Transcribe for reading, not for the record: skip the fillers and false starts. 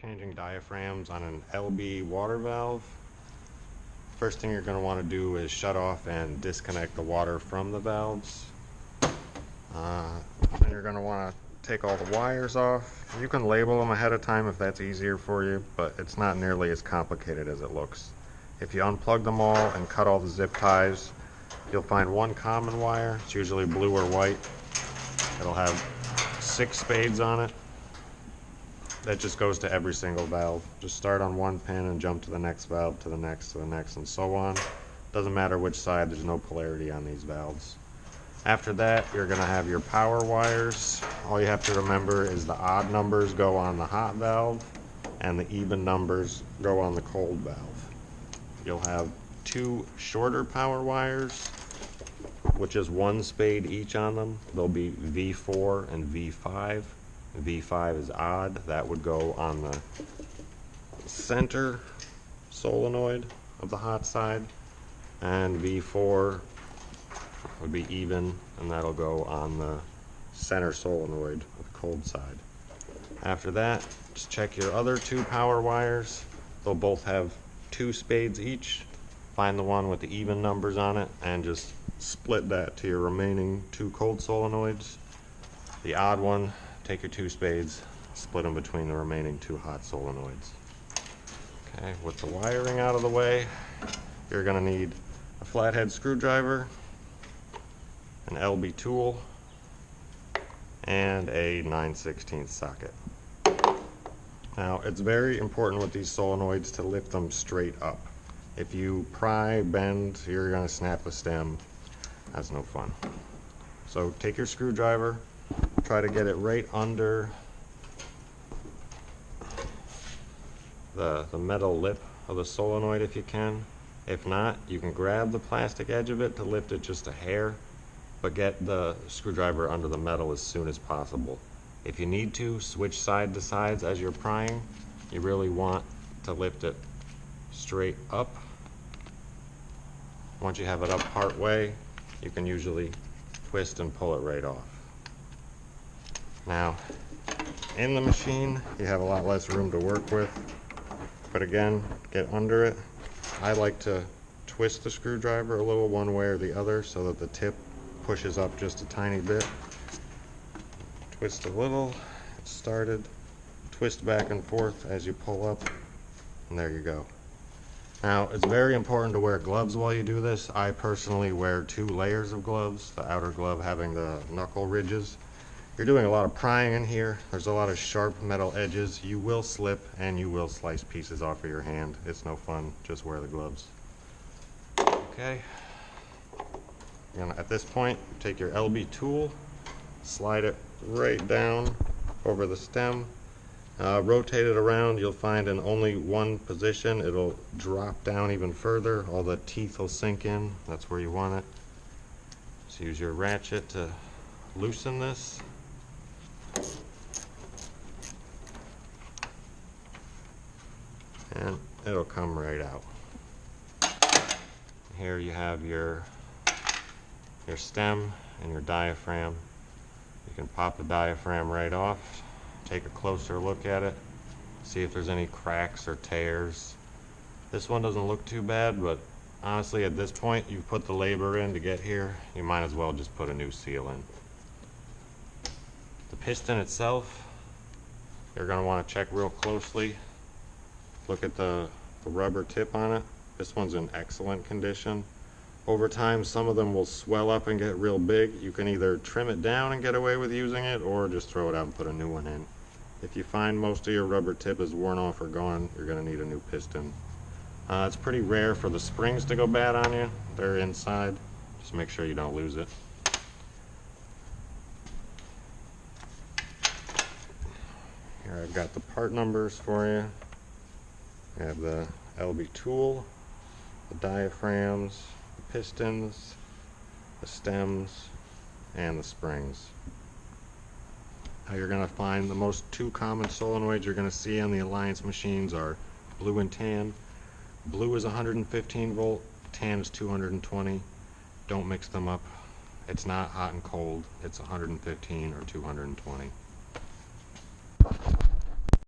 changing diaphragms on an LB water valve. First thing you're going to want to do is shut off and disconnect the water from the valves. Then you're going to want to take all the wires off. You can label them ahead of time if that's easier for you, but it's not nearly as complicated as it looks. If you unplug them all and cut all the zip ties, you'll find one common wire. It's usually blue or white. It'll have 6 spades on it. That just goes to every single valve. Just start on one pin and jump to the next valve, to the next, and so on. Doesn't matter which side, there's no polarity on these valves. After that, you're going to have your power wires. All you have to remember is the odd numbers go on the hot valve and the even numbers go on the cold valve. You'll have 2 shorter power wires, which is 1 spade each on them. They'll be V4 and V5. V5 is odd. That would go on the center solenoid of the hot side, and V4 would be even, and that'll go on the center solenoid of the cold side. After that, just check your other 2 power wires. They'll both have 2 spades each. Find the one with the even numbers on it and just split that to your remaining 2 cold solenoids. The odd one, take your 2 spades, split them between the remaining 2 hot solenoids. Okay, with the wiring out of the way, you're going to need a flathead screwdriver, an LB tool, and a 9/16 socket. Now, it's very important with these solenoids to lift them straight up. If you pry, bend, you're going to snap the stem. That's no fun. So take your screwdriver, try to get it right under the metal lip of the solenoid if you can. If not, you can grab the plastic edge of it to lift it just a hair, but get the screwdriver under the metal as soon as possible. If you need to, switch side to sides as you're prying. You really want to lift it straight up. Once you have it up part way, you can usually twist and pull it right off. Now, in the machine, you have a lot less room to work with, but again, get under it. I like to twist the screwdriver a little one way or the other so that the tip pushes up just a tiny bit. Twist a little, it started, twist back and forth as you pull up, and there you go. Now, it's very important to wear gloves while you do this. I personally wear 2 layers of gloves, the outer glove having the knuckle ridges. You're doing a lot of prying in here. There's a lot of sharp metal edges. You will slip and you will slice pieces off of your hand. It's no fun. Just wear the gloves. Okay. At this point, take your LB tool, slide it right down over the stem. Rotate it around. You'll find in only one position it'll drop down even further. All the teeth will sink in. That's where you want it. So use your ratchet to loosen this. And it'll come right out. Here you have your stem and your diaphragm. You can pop the diaphragm right off, take a closer look at it, see if there's any cracks or tears. This one doesn't look too bad, but honestly at this point you've put the labor in to get here, you might as well just put a new seal in. The piston itself, you're going to want to check real closely. Look at the rubber tip on it. This one's in excellent condition. Over time, some of them will swell up and get real big. You can either trim it down and get away with using it, or just throw it out and put a new one in. If you find most of your rubber tip is worn off or gone, you're going to need a new piston. It's pretty rare for the springs to go bad on you. They're inside. Just make sure you don't lose it. Here I've got the part numbers for you. I have the LB tool, the diaphragms, the pistons, the stems, and the springs. Now you're going to find the most 2 common solenoids you're going to see on the Alliance machines are blue and tan. Blue is 115 volt, tan is 220. Don't mix them up. It's not hot and cold, it's 115 or 220.